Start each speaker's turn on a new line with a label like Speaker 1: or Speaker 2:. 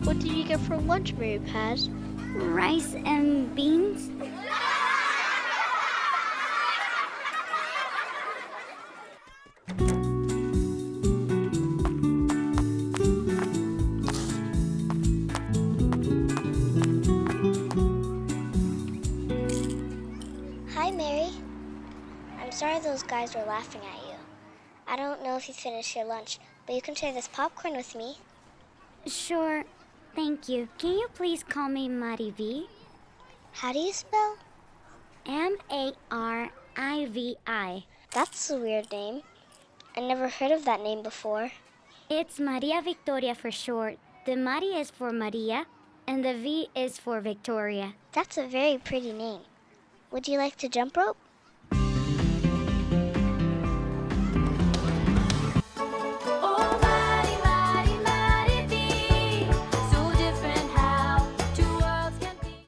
Speaker 1: What did you get for lunch, Mary Paz?
Speaker 2: Rice and beans?
Speaker 3: Hi, Mary. I'm sorry those guys were laughing at you. I don't know if you finished your lunch, but you can share this popcorn with me.
Speaker 2: Sure, thank you. Can you please call me MariVi?
Speaker 3: How do you spell?
Speaker 2: M-A-R-I-V-I.
Speaker 3: That's a weird name. I never heard of that name before.
Speaker 2: It's Maria Victoria for short. The Mari is for Maria, and the V is for Victoria.
Speaker 3: That's a very pretty name. Would you like to jump rope?